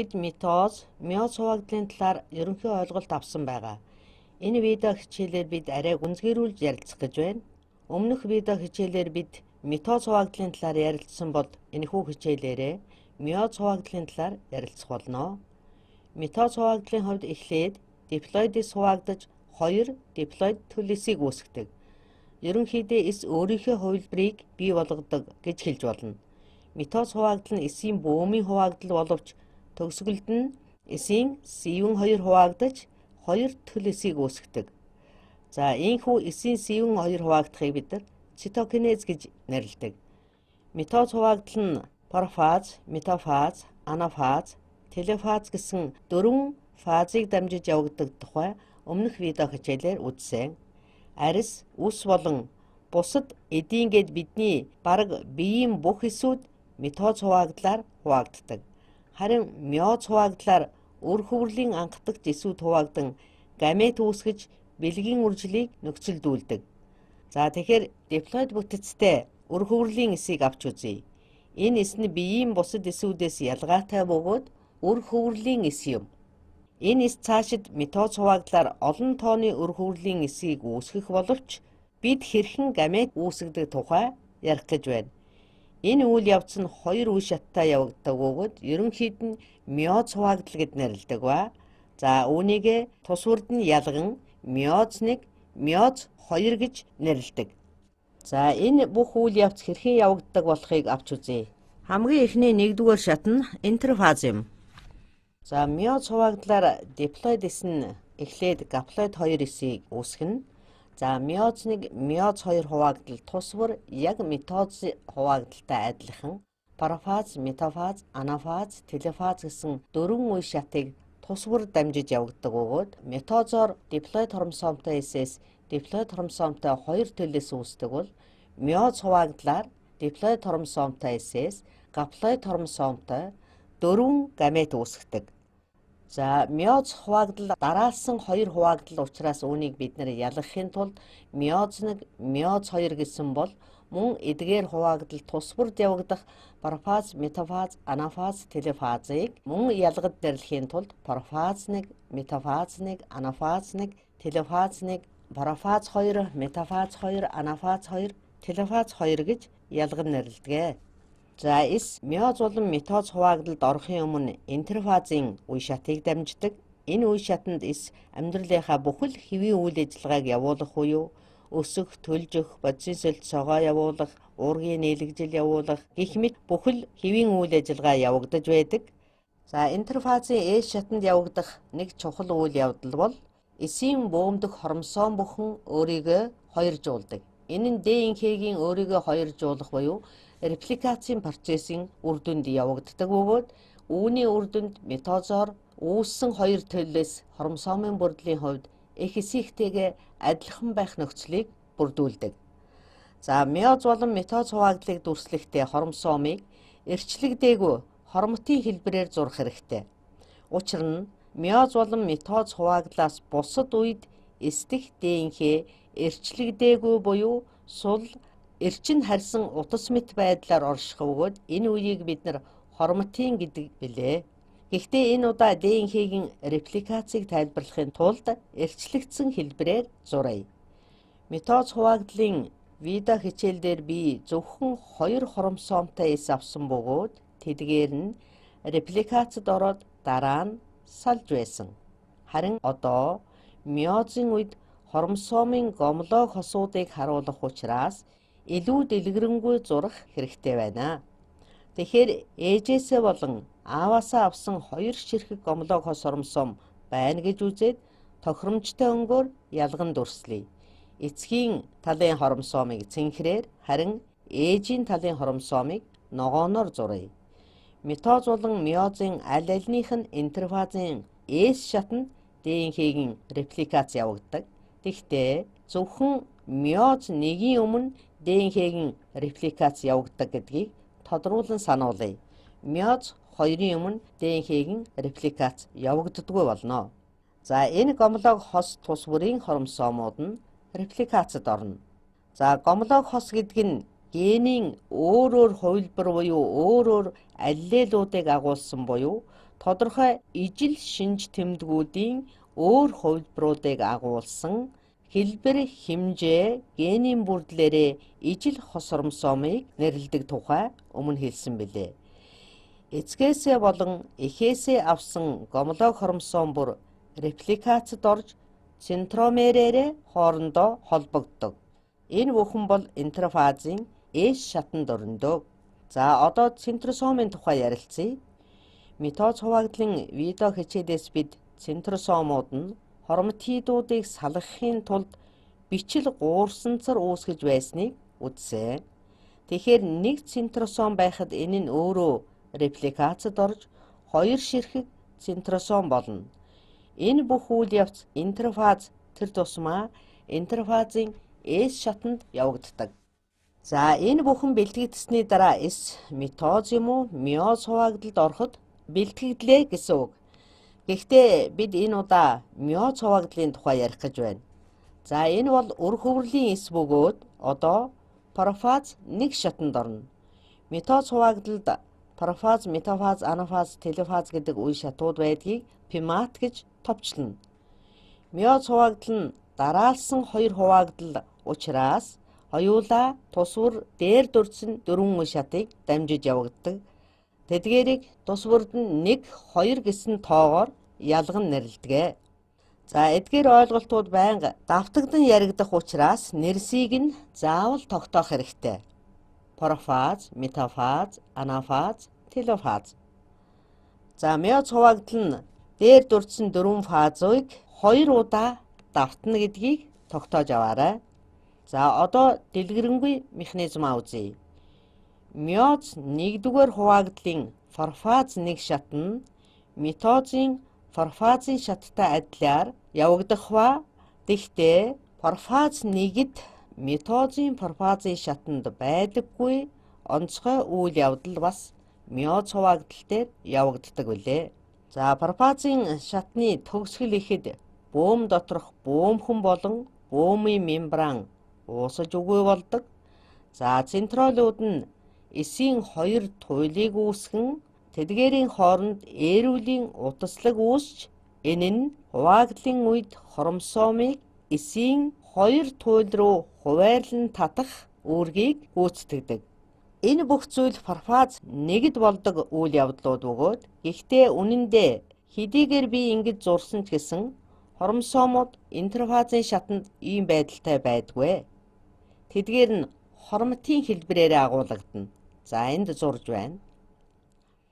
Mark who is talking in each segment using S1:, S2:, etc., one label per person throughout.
S1: бид миоз хуваагдлын талаар ерөнхий ойлголт авсан байгаа. Энэ видео хичээлээр бид арай гүнзгийрүүлж ярилцах гэж байна. Өмнөх видео хичээлээр бид митоз хуваагдлын талаар ярилцсан бол энэхүү хичээлээрээ миоз хуваагдлын талаар ярилцах болно. Митоз хуваагдлын хувьд эхлээд диплоидис хуваагдаж хоёр диплоид төлөлсийг үүсгэдэг. Ерөнхийдөө эс өөрийнхөө хувилбарыг бий болгодог гэж хэлж болно. Митоз хуваагдал нь эсийн бөөмийн хуваагдал боловч төгсгөлд нь эсийн сивэн хоёр хуваагдаж хоёр төлөлсийг үүсгэдэг. За ийхүү эсийн сивэн хоёр хуваагдахыг бид цитокинез гэж нэрлэдэг. Митоз хуваагдал нь профаз, метафаз, анафаз, телефаз гэсэн дөрвөн фазыг дамжиж явагддаг тухай өмнөх видео хичээлээр үзсэн. Арис, үс болон бусад эдийнгээд бидний бараг биеийн бүх эсүүд митоз хуваагдлаар хуваагддаг. Харин миоз хуваагдлаар үр хөврөлийн анхдагч эсүүд хуваагдан гамет үүсгэж бэлгийн үржлийг нөхцөлдүүлдэг. За тэгэхээр диплоид бүтэцтэй үр хөврөлийн эсийг авч үзье. Энэ эс нь биеийн бусад эсүүдээс ялгаатай бөгөөд үр хөврөлийн эс юм. Энэ эс цаашид митоз хуваагдлаар олон тооны үр хөврөлийн эсийг үүсгэх боловч бид хэрхэн гамет үүсгдэг тухай ярих гэж байна. Энэ үйл явц нь хоёр үе шаттай явагддаг бөгөөд ерөнхийд нь миоз хуваагдал гэд нэрлэдэг ба за үүнийг тус үрд нь ялган миоз 1, миоз 2 гэж нэрлэдэг. За энэ бүх үйл явц хэрхэн явагддаг болохыг авч үзье. Хамгийн эхний нэгдүгээр шат нь интерфаз юм. За миоз хуваагдлаар диплоид эс нь эхлээд гаплоид 2 эсийг үүсгэнэ. За миоз 1, миоз 2 хуваагдал тус бүр яг митоз хуваагдалтай адилхан профаз, метафаз, анафаз, телефаз гэсэн дөрвөн үе шатыг тус бүр дамжиж явагддаг бөгөөд митозоор диплоид хромосомтой эсээс диплоид хромосомтой 2 төлөөс үүсдэг бол миоз хуваагдлаар диплоид хромосомтой эсээс гаплоид хромосомтой 4 гамет үүсгдэг. За миоз хуваагдал дараалсан 2 хуваагдал учраас үүнийг бид нэр ялгахын тулд миоз 1, миоз 2 гэсэн бол мөн эдгээр хуваагдал тус бүрд явагдах профаз, метафаз, анафаз, телефазыг мөн ялгад нэрлэхийн тулд профаз 1, метафаз 1, анафаз 1, телефаз 1, профаз 2, метафаз 2, анафаз 2, телефаз 2 гэж ялгад нэрлэдэг. За эс миоз болон митоз хуваагдалд орохын өмнө интерфазын үе шатыг дамждаг. Энэ үе шатанд эс амьдралынхаа бүхэл хэвийн үйл ажиллагааг явуулах буюу өсөх, төлжих, бодисын солилцоогоо явуулах, уургийн нийлэгжил явуулах гэх мэт бүхэл хэвийн үйл ажиллагаа явагдаж байдаг. За интерфазын ээж шатанд явагдах нэг чухал үйл явдал бол эсийн бөөмдөх хромосом бүхэн өөрийгөө хоёржуулдаг. Энэ нь ДНХ-гийн өөрийгөө хоёржуулах буюу репликацийн процессын үр дүнд явагддаг бөгөөд үүний үр дүнд митозоор үүссэн хоёр төлөөс хромосомын бүрдлийн хувьд их эсийхтэйгээ адилхан байх нөхцөлийг бүрдүүлдэг. За миоз болон митоз хуваагдлыг дүрслэхдээ хромосомыг эрчлэгдээгүй хормотын хэлбэрээр зурх хэрэгтэй. Учир нь миоз болон митоз хуваагдлаас бусад үед эсдэх ДНХ эрчлэгдээгүй буюу сул эрчин харьсан утас мэт байдлаар орших бөгөөд энэ үеийг бид нар хормотын гэдэг билээ. Гэхдээ энэ удаа ДНХ-гийн репликацийг тайлбарлахын тулд эрчлэгдсэн хэлбэрээр зуръя. Митоз хуваагдлын видео хичээлдэр би зөвхөн 2 хромосомтой эс авсан бөгөөд тэдгээр нь репликацид ороод дараа нь салж байсан. Харин одоо миозын үед хромосомын гомлоо хосуудыг харуулах учраас илүү дэлгэрэнгүй зурах хэрэгтэй байна. Тэгэхээр ээжээсээ болон ааваасаа авсан 2 ширхэг гомлоо хос хромосом байна гэж үзээд тохиромжтой өнгөөр ялган дүрслэе. Эцгийн талын хромосомыг цэнхрээр харин ээжийн талын хромосомыг ногооноор зуръя. Митоз болон миозын аль альнийх нь интерфазын эс шатанд ДНХ-гийн репликац явагддаг. Тэгвэл зөвхөн миоз 1-ийн өмнө ДНХ-гийн репликац явагддаг гэдгийг тодруулан сануулъя. Миоз 2-ын өмнө ДНХ-гийн репликац явагддаггүй болно. За энэ гомлог хос тус бүрийн хромосомууд нь репликацид орно. За гомлог хос гэдэг нь генийн өөр хувилбар буюу өөр аллелуудыг агуулсан буюу тодорхой ижил шинж тэмдгүүдийн өөр хувилбаруудыг агуулсан хэлбэр, хэмжээ, генийн бүрдлээрээ ижил хос хромосомыг нэрлэдэг тухай өмнө хэлсэн билээ. Эцгээсээ болон эхээсээ авсан гомлог хромосом бүр репликацид орж центромерээрээ хоорондоо холбогддог. Энэ бүхэн бол интерфазын ээш шатанд өрнөдөг. За одоо центросомын тухай ярилцъя. Митоз хуваагдлын видео хичээлээс бид центросомууд нь хорматидуудыг салгахын тулд бичил гуурсанцар үүсгэж байсныг үзсэн. Тэгэхээр нэг центросом байхад энэ нь өөрөө репликацид орж хоёр ширхэг центросом болно. Энэ бүх үйл явц интерфаз тэр тусмаа интерфазын ээш шатанд явагддаг. За энэ бүхэн бэлтгэгдсэний дараа митоз юм уу миоз хуваагдалд ороход бэлтгэгдлээ гэсэн үг. Гэхдээ бид энэ удаа миоз хуваагдлын тухай ярих гэж байна. За энэ бол үр хөврөлийн бөгөөд одоо профаз нэг шатанд орно. Митоз хуваагдлд профаз, метафаз, анафаз, телефаз гэдэг үе шатууд байдгийг примат гэж товчлоно. Миоз хуваагдал нь дараалсан хоёр хуваагдал учраас хоёулаа тусвар дээр дурдсан дөрвөн үе шатыг дамжиж явагддаг. Тэдгээрийг тусвард нь 1, 2 гэсэн тоогоор ялган нэрлэдэг. За эдгээр ойлголтууд байнга давтагдан яригдах учраас нэрсийг нь заавал тогтоох хэрэгтэй. Профаз, метафаз, анафаз, телефаз. За миоз хуваагдал нь дээр дурдсан дөрвөн фазыг 2 удаа давтна гэдгийг тогтоож аваарай. За одоо дэлгэрэнгүй механизмаа үзье. Миоз 1-р хуваагдлын профаз 1 шат нь митозын профазын шаттай адилаар явагдах ба тэгтээ профаз 1-д митозын профазын шатанд байдаггүй онцгой үйл явдал бас миоз хуваагдал дээр явагддаг билээ. За профазын шатны төгсгөл ихэд бөөм доторх бөөмхөн болон бөөмийн мембран уусаж үгүй болдог. За центролууд нь эсийн хоёр туйлыг үүсгэн тэдгээрийн хооронд ээрүүлийн утаслаг үүсч энэ нь хуваагдлын үед хромосомыг эсийн хоёр туйл руу хуваарлан татах үүргийг гүйцэтгэдэг. Энэ бүх зүйл профаз 1-д болдог үйл явдлууд бөгөөд гэхдээ үнэндээ хэдийгээр би ингэж зурсан ч гэсэн хромосомууд интерфазын шатанд ийм байдалтай байдгүй. Тэдгээр нь хроматин хэлбэрээр агуулгадана. За энд зурж байна.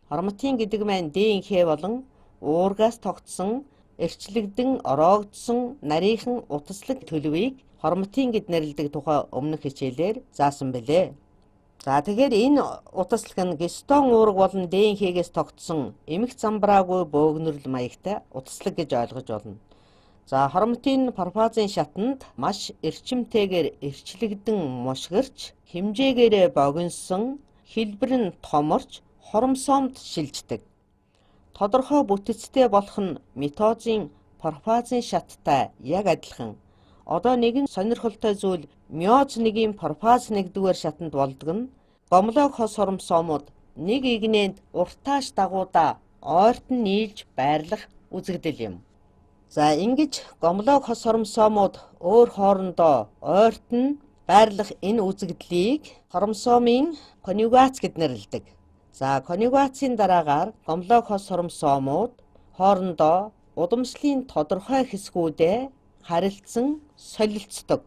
S1: Хроматин гэдэг маань ДНХ болон уургаас тогтсон эрчлэгдэн ороогдсон нарийнхан утаслаг төлөвийг хроматин гэд нэрлэдэг тухай өмнөх хичээлээр заасан билээ. За тэгэхээр энэ утаслаг нь гистон уурга болон ДНХ-гээс тогтсон эмх замбраагүй бөөгнөрл маягтай утаслаг гэж ойлгож болно. За хроматин профазын шатанд маш эрчимтэйгээр эрчлэгдэн мушгирч хэмжээгээрээ богиносон хэлбэр нь томорч хромосомд шилждэг. Тодорхой бүтэцтэй болох нь митозын профазын шаттай яг адилхан. Одоо нэгэн сонирхолтой зүйл миоз 1-ийн профаз 1-р шатанд болдог нь гомлог хос хромосомууд нэг игнэнд уртааш дагуудаа ойртон нийлж байрлах үзэгдэл юм. За ингэж гомлог хос хромосомууд өөр хоорондоо ойртон байрлах энэ үзэгдлийг хромосомын конъюгац гэд нэрлэдэг. За конъюгацийн дараагаар гомлог хос хромосомууд хоорондоо удамшлын тодорхой хэсгүүдээ харилцсан солилцдог.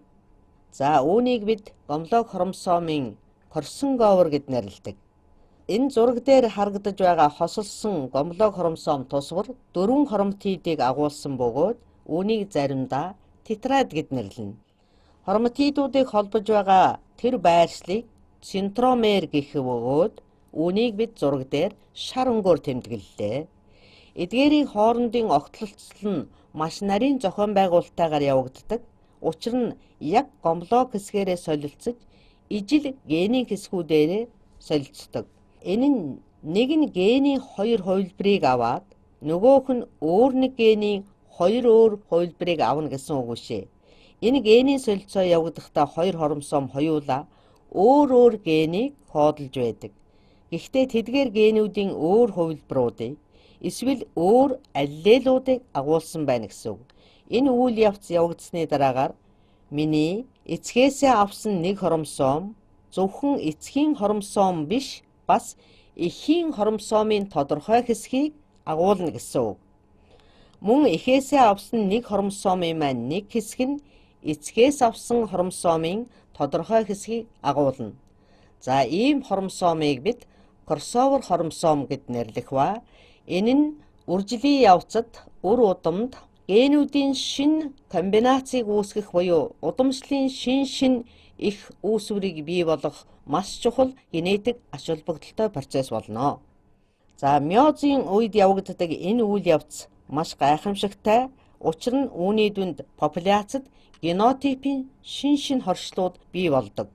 S1: За үүнийг бид гомлог хромосомын корсонговор гэд нэрлэдэг. Энэ зураг дээр харагдаж байгаа хосолсон гомлог хромосом тусвар 4 хроматидыг агуулсан бөгөөд үүнийг заримдаа тетрад гэд нэрлэнэ. Хроматидуудыг холбож байгаа тэр байршлыг центромер гэх бөгөөд үүнийг бид зураг дээр шар өнгөөр тэмдэглэлээ. Эдгээрийн хоорондын огтлолцол нь маш нарийн зохион байгуулалтайгаар явагддаг. Учир нь яг гомлог хэсгээрээ солилцож ижил генийн хэсгүүдээрээ солилцдог. Энэ нь нэг нь генийн хоёр хувилбарыг аваад нөгөөх нь өөр нэг генийн хоёр өөр хувилбарыг авна гэсэн үг шээ. Энэ генийн солилцоо явагдахдаа хоёр хромосом хоёулаа өөр генийг кодолж байдаг. Гэхдээ тэдгээр генүүдийн өөр хувилбаруудыг эсвэл өөр аллелуудыг агуулсан байна гэсэн үг. Энэ үйл явц явагдсны дараагаар миний эцгээсээ авсан нэг хоромсоом зөвхөн эцгийн хоромсоом биш, бас эхийн хоромсоомын тодорхой хэсгийг агуулна гэсэн үг. Мөн эхээсээ авсан нэг хоромсоомын маань нэг хэсэг нь эцгээс авсан хоромсоомын тодорхой хэсгийг агуулна. За ийм хоромсоомыг бид кроссовер хоромсоом гэд нэрлэх ба энэ нь үржлийн явцад үр удамд генүүдийн шин комбинацийг үүсгэх буюу удамшлын шин их үүсвэрийг бий болгох маш чухал генетик ач холбогдолтой процесс болно. За миозын үед явагддаг энэ үйл явц маш гайхамшигтай. Учир нь үүний дүнд популяцид генотипийн шин хоршлууд бий болдог.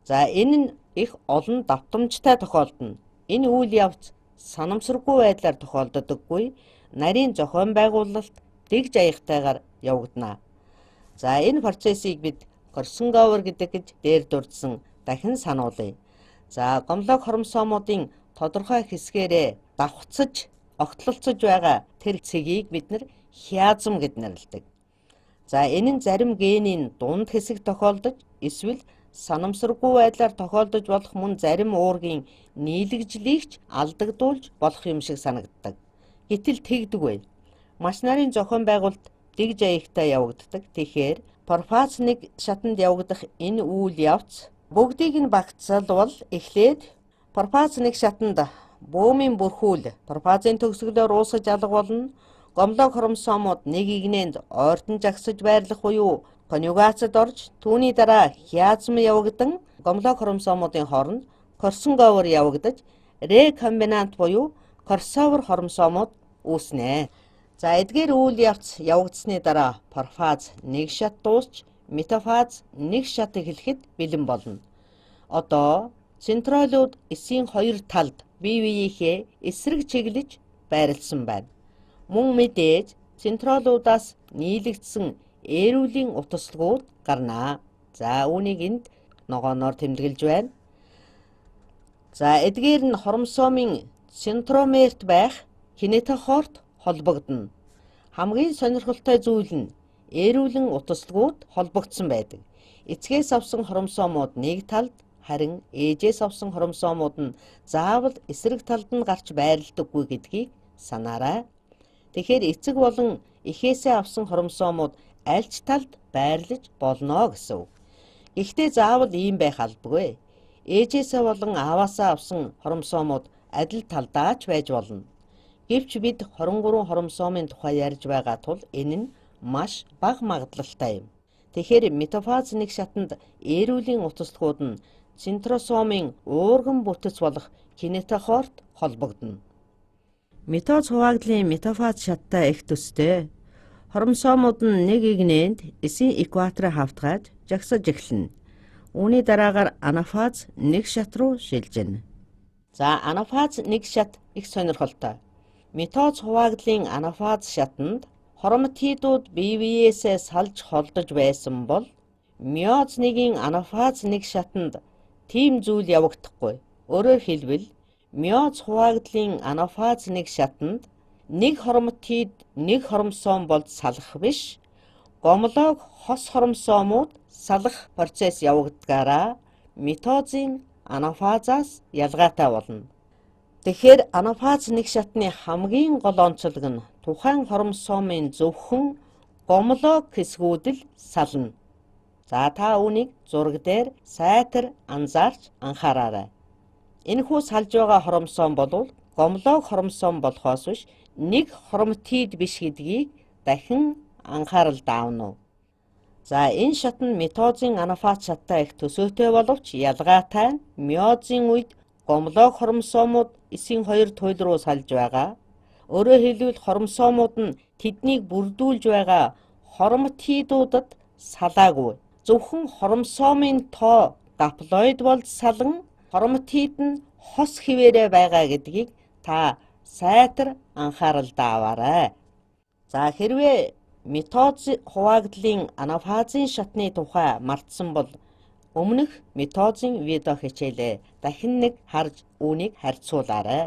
S1: За энэ нь их олон давтамжтай тохиолдно. Энэ үйл явц санамсаргүй байдлаар тохиолддоггүй, нарийн зохион байгуулалт дэгж аягтайгаар явагдана. За энэ процессыг бид кроссовер гэдэг гэж дээр дурдсан дахин сануулъя. За гомлог хоромсоомуудын тодорхой хэсгээрээ давхцаж, огтлолцож байгаа тэр цэгийг бид хиазм гэд нэрлэдэг. За энэ нь зарим генийн дунд хэсэг тохиолдож, эсвэл санамсаргүй байдлаар тохиолдож болох мөн зарим уургийн нийлэгжлийг ч алдагдуулж болох юм шиг санагддаг. Гэтэл тэгдэггүй. Маш нарийн зохион байгуулалт дэгж аягтай явагддаг. Тэгэхээр пропфаз нэг шатанд явагдах энэ үйл явц бүгдийг нь багтсалбал эхлээд пропфаз нэг шатанд бөөмийн бүрхүүл пропфазын төгсгөлөөр уусгаж алга болно. Гомлог хоромсоомууд нэг игнэнд ойртон жагсаж байрлах буюу конюгацид орж түүний дараа хиазм явагдан гомлог хоромсоомуудын хооронд кроссовер явагдаж рекомбинант буюу кроссовер хоромсоомууд үүснэ. За эдгээр үйл явц явагдсны дараа профаз нэг шат дуусч метафаз нэг шат эхлэхэд бэлэн болно. Одоо центролууд эсийн хоёр талд бие биеийнхээ эсрэг чиглэж байрлсан байна. Мөн мэдээж центролуудаас нийлэгдсэн ээрүүлийн утаслагууд гарнаа. За үүнийг энд ногооноор тэмдэглэж байна. За эдгээр нь хоромсоомын центромерт байх кинетохорт холбогдно. Хамгийн сонирхолтой зүйл нь ээрүүлэн утаслагууд холбогдсон байдаг. Эцгээс авсан хоромсоомууд нэг талд, харин ээжээс авсан хоромсоомууд нь заавал эсрэг талд нь гарч байрладаггүй гэдгийг санаарай. Тэгэхээр эцэг болон эхээсээ авсан хоромсоомууд аль ч талд байрлаж болно гэсэн үг. Гэхдээ заавал ийм байх албагүй. Ээжээсээ болон ааваасаа авсан хоромсоомууд адил талдаач байж болно. Гэвч бид 23 хоромсоомын тухай ярьж байгаа тул энэ нь маш бага магадлалтай юм. Тэгэхээр метафаз нэг шатанд ээрүүлийн утаслагууд нь центросомын уурган бүтэц болох кинетохорт холбогдно. Метоз хуваагдлын метафаз шаттай их төстэй. Хоромсоомууд нь нэг игнэнд эсийн экваторыг хавтгаж жагсаж эхэлнэ. Үүний дараагаар анафаз нэг шат руу шилжинэ. За анафаз нэг шат их сонирхолтой. Метоз хуваагдлын анафаз шатанд хроматидууд бие биеэсээ салж холдож байсан бол миоз нэгийн анафаз нэг шатанд тийм зүйл явагдахгүй. Өөрөөр хэлбэл миоз хуваагдлын анафаз нэг шатанд нэг хроматид нэг хоромсоом бол салах биш, гомлог хос хоромсоомууд салах процесс явагдгаараа метозын анафазаас ялгаатай болно. Тэгэхээр анафаз нэг шатны хамгийн гол онцлог нь тухайн хоромсоомын зөвхөн гомлог хэсгүүд л сална. За та үүнийг зураг дээр сайтар анзаарч анхаараарай. Энэхүү салж байгаа хоромсоом бол гомлог хоромсоом болохоос биш нэг хроматид биш гэдгийг дахин анхаарал таавна. За энэ шат нь метозын анафаз шаттай их төсөөтэй боловч ялгаатай нь миозын үед гомлог хоромсоомууд эсийн хоёр туйл руу салж байгаа. Өөрөөр хэлбэл хоромсоомууд нь тэднийг бүрдүүлж байгаа хроматидуудад салаагүй. Зөвхөн хоромсоомын тоо даплоид болж салан хроматид нь хос хിവэрэ байгаа гэдгийг та сайтар анхаарал тааваарай. За хэрвээ метоз хуваагдлын анафазын шатны тухай мартсан бол өмнөх метозын видео хичээлээ дахин нэг харж үүнийг харьцуулаарай.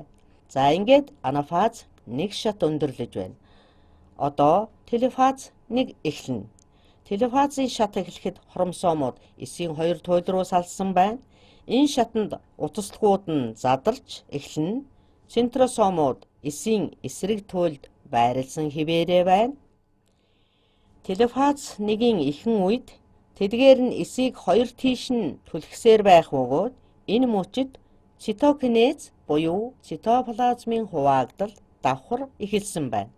S1: За ингээд анафаз нэг шат өндөрлөж байна. Одоо телефаз 1 эхэлнэ. Телефазын шат эхлэхэд хромосомууд эсийн 2 туйл руу салсан байна. Энэ шатанд утаслагууд нь задарч эхлэнэ. Центросомууд эсийн эсрэг туйлд байрлсан хിവэрэ байна. Телефаз 1-ийн ихэнх үед тэдгээр нь эсийг 2 тийш нь түлхсээр байх бөгөөд энэ мөчид цитокинез буюу цитоплазмын хуваагдал давхар эхэлсэн байна.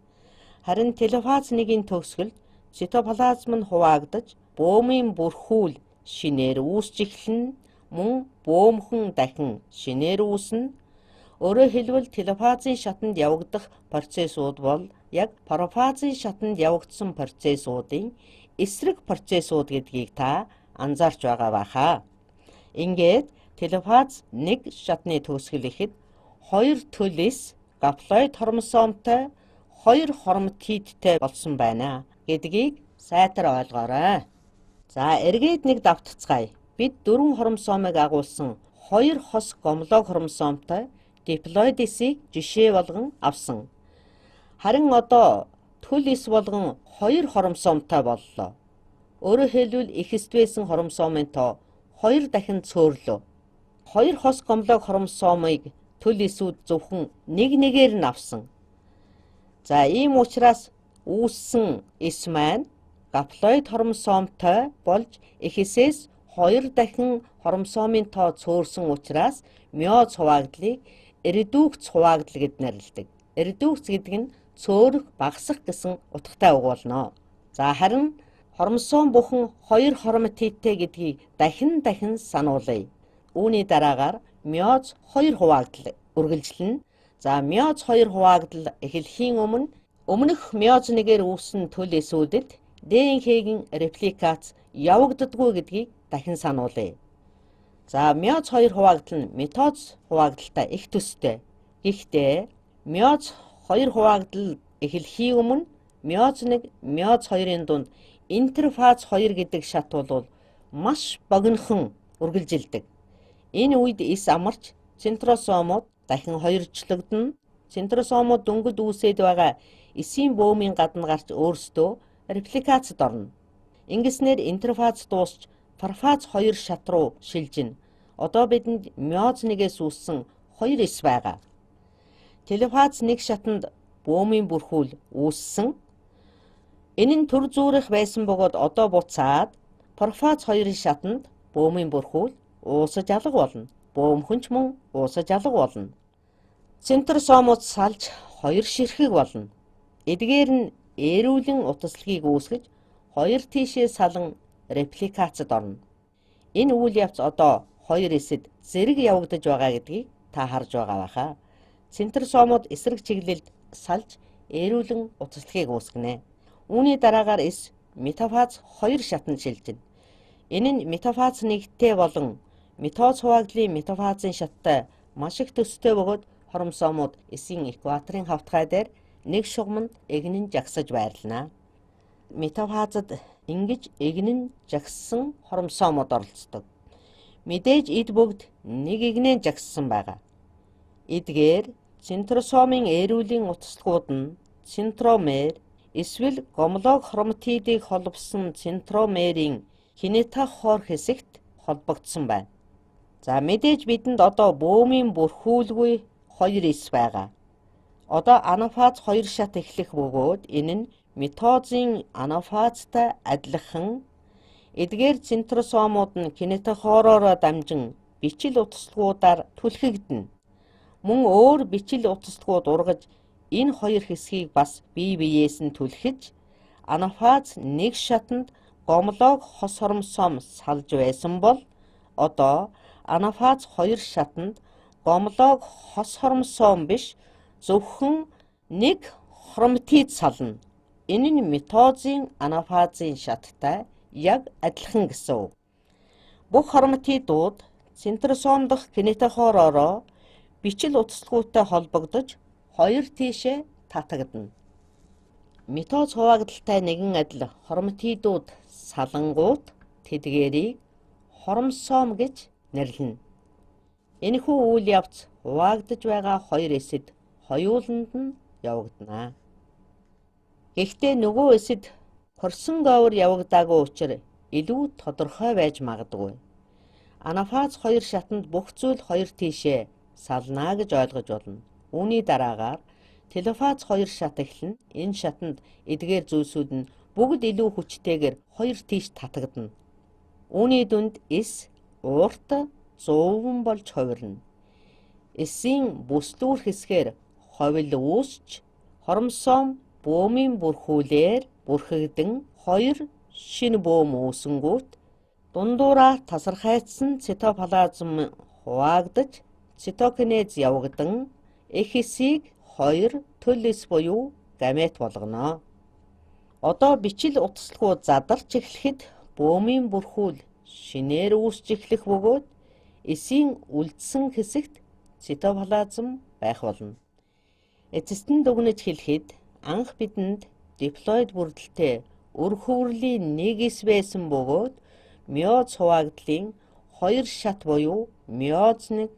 S1: Харин телефаз 1-ийн төгсгөлд цитоплазм нь хуваагдаж бөөмийн бүрхүүл шинээр үүсч эхэлнэ, мөн бөөмхөн дахин шинээр үүснэ. Өөрөөр хэлбэл телефазын шатанд явагдах процессууд бол яг профазын шатанд явагдсан процессуудын эсрэг процессууд гэдгийг та анзаарч байгаа байхаа. Ингээд телефаз 1 шатны төгсгөл ихэд 2 төлис гаплоид хромосомтой 2 хроматидтэй болсон байна гэдгийг сайтар ойлгоорой. За эргээд нэг давтацгаая. Бид 4 хромосомыг агуулсан 2 хос гомлог хромосомтой диплоидисийг жишээ болгон авсан. Харин одоо төл эс болгон 2 хромосомтой боллоо. Өөрөөр хэлбэл эхэст байсан хромосомын тоо 2 дахин цөөрлөө. 2 хос гомлог хромосомыг төл эсүүд зөвхөн нэгээр нь авсан. За ийм учраас үүссэн эс маань гаплоид хромосомтой болж эхэсээс 2 дахин хромосомын тоо цөөрсөн учраас миоз хуваагдлыг редукц хуваагдал гэд нэрлэдэг. Редукц гэдэг нь цөөрөх, багасгах гэсэн утгатай үг болно. За харин хромосом бүхэн 2 хроматидтэй гэдгийг дахин сануулъя. Үүний дараагаар миоз 2 хуваагдал үргэлжлэнэ. За миоз 2 хуваагдал эхлэхийн өмнөх миоз 1-ээр үүссэн төл эсүүдэд ДНХ-гийн репликац явагддаггүй гэдгийг дахин сануулъя. За миоз 2 хуваагдал нь митоз хуваагдалтай их төстэй. Гэхдээ миоз 2 хуваагдал эхлэхийн өмнө миоз 1, миоз 2-ын дунд интерфаз 2 гэдэг шат бол маш богинохон үргэлжилдэг. Энэ үед эс амарч центросомууд дахин хоёрчлогдно. Центросомууд дөнгөд үүсээд байгаа эсийн бөөмийн гадна гарч өөрсдөө репликацид орно. Ингэснээр интерфаз дуусч профаз 2 шат руу шилжинэ. Одоо бидэнд миоз 1-ээс үүссэн 2 эс байгаа. Телефаз 1 шатанд бөөмийн бүрхүүл үүссэн. Энэ нь төр зүрэх байсан бөгөөд одоо буцаад профаз 2-ын шатанд бөөмийн бүрхүүл уусаж алга болно. Бөөмхөнч мөн уусаж алга болно. Центросомууд салж 2 ширхэг болно. Эдгээр нь ээрүүлэн утаслагыг үүсгэж 2 тийшээ салан репликацид орно. Энэ үйл явц одоо 2 эсэд зэрэг явагдаж байгаа гэдгийг та харж байгаа байхаа. Центросомууд эсрэг чиглэлд салж ээрүүлэн утаслагыг үүсгэнэ. Үүний дараагаар эс метафаз 2 шатанд шилжинэ. Энэ нь метафаз 1-тэй болон митоз хуваагдлын метафазын шаттай маш их төстэй бөгөөд хромосомууд эсийн экваторын хавтгай дээр нэг шугамд эгнэн жагсаж байрлана. Метафазад ингэж эгнэн жагссан хромосомууд оролцдог. Мэдээж эд бүгд нэг эгнэн жагссан байгаа. Эдгээр центросомын ээрүүлийн утаслагууд нь центромер эсвэл гомлог хроматидыг холбосон центромерийн кинетохор хэсэгт холбогдсон байна. За мэдээж бидэнд одоо бөөмийн бүрхүүлгүй 2 эс байгаа. Одоо анафаз 2 шат эхлэх бөгөөд энэ нь митозын анафазтай адилхан. Эдгээр центросомууд нь кинетохороор дамжин бичил утаслагуудаар түлхэгдэнэ. Мөн өөр бичил утаслагууд ургаж энэ 2 хэсгийг бас бие биеэс нь түлхэж анафаз 1 шатанд гомлог хос хромосом салж байсан бол одоо анафаз 2 шатанд гомлог хос хромосом биш зөвхөн 1 хроматид сална. Энэ нь митозын анафазын шаттай яг адилхан гэсэн үг. Бүх хроматидууд центросом дахь кинетохороор бичил утаслагуудтай холбогдож 2 тийшээ татагдана. Митоз хуваагдалтай нэгэн адил хроматидууд салангууд тэдгээрийг хромосом гэж нэрлэнэ. Энэхүү үйл явц хуваагдаж байгаа 2 эсэд хоёуланд нь явагдана. Гэхдээ нөгөө эсэд хорсон говор явагдаагүй учраас илүү тодорхой байж магадгүй. Анафаз 2 шатанд бүх зүйл 2 тийшээ сална гэж ойлгож болно. Үүний дараагаар телефаз 2 шат эхлэн энэ шатанд эдгээр зүйлсүүд нь бүгд илүү хүчтэйгээр 2 тийш татагдана. Үүний дүнд эс уурт 100% болж хувирна. Эсийн бүслүүр хэсгээр ховил үүсч хоромсоом бөөмийн бүрхүүлээр бүрхэгдэн 2 шинэ бөөм үүсэнгүүт дундуураа тасархайцсан цитоплазм хуваагдаж цитокинез явагдан эх эсийг 2 төл эс буюу гамет болгоно. Одоо бичил утасгүй задарч эхлэхэд бөөмийн бүрхүүл шинээр үүсч эхлэх бөгөөд эсийн үлдсэн хэсэгт цитоплазм байх болно. Эцэстэн дүгнэж хэлэхэд анх бидэнд диплоид бүрдэлтэй өр хөврөлийн нэг эс байсан бөгөөд миоз хуваагдлын 2 шат буюу миоз 1,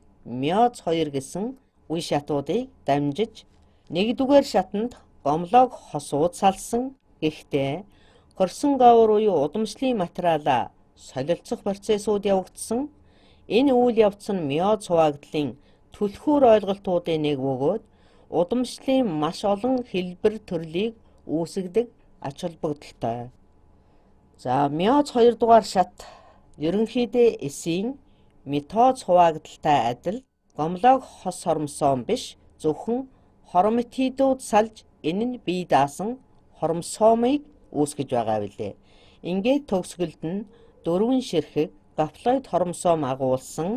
S1: миоз 2 гэсэн үе шатуудыг дамжиж нэгдүгээр шатанд гомлог хосууд салсан. Гэхдээ хорсон говор буюу удамшлын материалаа солилцох процессууд явагдсан. Энэ үйл явц нь миоз хуваагдлын түлхүүр ойлголтуудын нэг бөгөөд удамшлын маш олон хэлбэр төрлийг үүсгдэг ач холбогдолтой. За миоз 2 дугаар шат ерөнхийдөө эсийн митоз хуваагдaltaй адил гомлог хос хоромсоом биш зөвхөн хороматидууд салж энэ нь бие даасан хоромсоомыг үүсгэж байгаа билээ. Ингээд төгсгөлд нь 4 ширхэг гаплоид хоромсоом агуулсан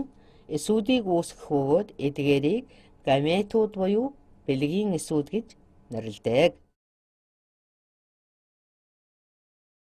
S1: эсүүдийг үүсгэх бөгөөд эдгээрийг гаметууд буюу бэлгийн эсүүд гэж нэрлэдэг.